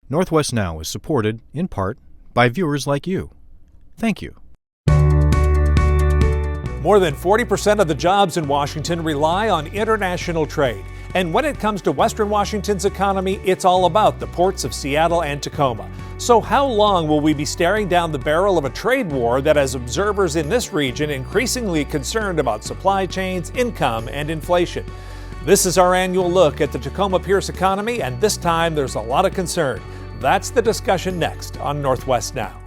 Northwest Now is supported, in part, by viewers like you. Thank you. More than 40% of the jobs in Washington rely on international trade. And when it comes to Western Washington's economy, it's all about the ports of Seattle and Tacoma. So how long will we be staring down the barrel of a trade war that has observers in this region increasingly concerned about supply chains, income, and inflation? This is our annual look at the Tacoma-Pierce economy, and this time there's a lot of concern. That's the discussion next on Northwest Now.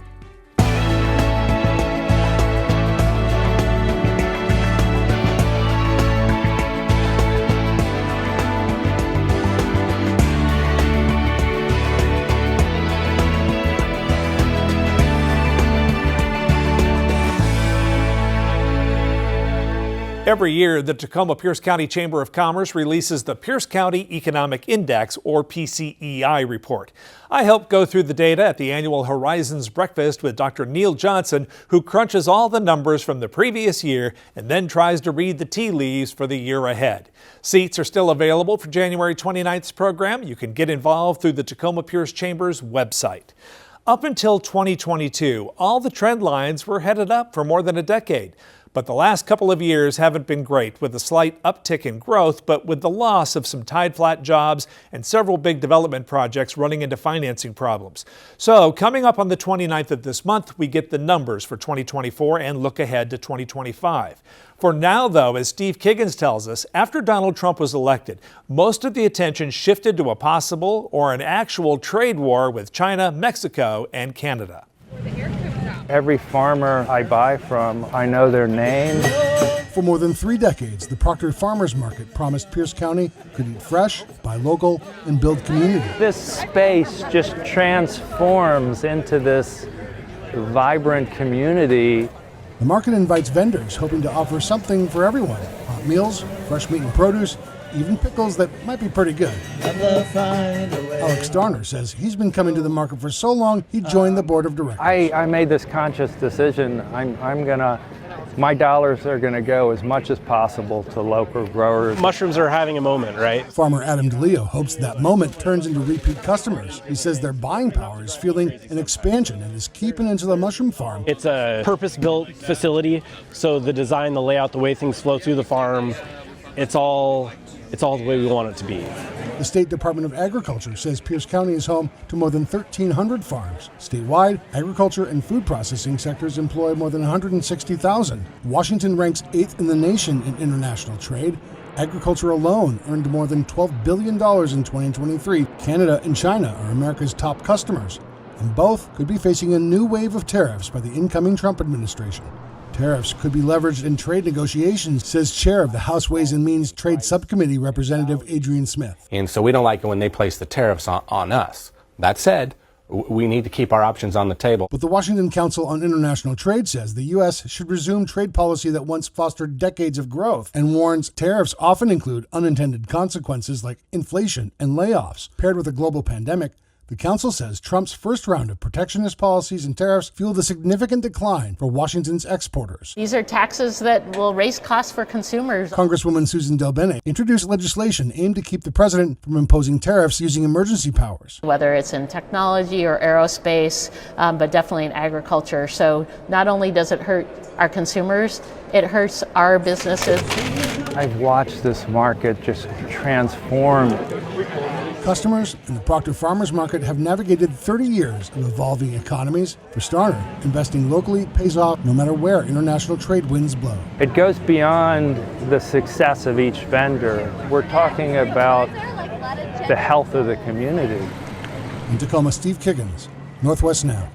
Every year, the Tacoma-Pierce County Chamber of Commerce releases the Pierce County Economic Index, or PCEI, report. I helped go through the data at the annual Horizons Breakfast with Dr. Neil Johnson, who crunches all the numbers from the previous year and then tries to read the tea leaves for the year ahead. Seats are still available for January 29th's program. You can get involved through the Tacoma-Pierce Chamber's website. Up until 2022, all the trend lines were headed up for more than a decade. But the last couple of years haven't been great, with a slight uptick in growth, but with the loss of some tide-flat jobs and several big development projects running into financing problems. So coming up on the 29th of this month, we get the numbers for 2024 and look ahead to 2025. For now, though, as Steve Kiggins tells us, after Donald Trump was elected, most of the attention shifted to a possible or an actual trade war with China, Mexico, and Canada. Every farmer I buy from, I know their name. For more than 3 decades, the Proctor Farmers Market promised Pierce County could eat fresh, buy local, and build community. This space just transforms into this vibrant community. The market invites vendors hoping to offer something for everyone. Hot meals, fresh meat and produce, even pickles that might be pretty good. Alex Darner says he's been coming to the market for so long he joined the board of directors. I made this conscious decision. My dollars are gonna go as much as possible to local growers. Mushrooms are having a moment, right? Farmer Adam DeLeo hopes that moment turns into repeat customers. He says their buying power is feeling an expansion in his Key Peninsula mushroom farm. It's a purpose-built facility, so the design, the layout, the way things flow through the farm, it's all the way we want it to be. The State Department of Agriculture says Pierce County is home to more than 1,300 farms. Statewide, agriculture and food processing sectors employ more than 160,000. Washington ranks 8th in the nation in international trade. Agriculture alone earned more than $12 billion in 2023. Canada and China are America's top customers, and both could be facing a new wave of tariffs by the incoming Trump administration. Tariffs could be leveraged in trade negotiations, says Chair of the House Ways and Means Trade Subcommittee, Representative Adrian Smith. And so we don't like it when they place the tariffs on us. That said, we need to keep our options on the table. But the Washington Council on International Trade says the U.S. should resume trade policy that once fostered decades of growth, and warns tariffs often include unintended consequences like inflation and layoffs. Paired with a global pandemic, the Council says Trump's first round of protectionist policies and tariffs fueled a significant decline for Washington's exporters. These are taxes that will raise costs for consumers. Congresswoman Susan DelBene introduced legislation aimed to keep the president from imposing tariffs using emergency powers. Whether it's in technology or aerospace, but definitely in agriculture. So not only does it hurt our consumers, it hurts our businesses. I've watched this market just transform. Customers in the Proctor Farmers Market have navigated 30 years of evolving economies. For Starner, investing locally pays off no matter where international trade winds blow. It goes beyond the success of each vendor. We're talking about the health of the community. In Tacoma, Steve Kiggins, Northwest Now.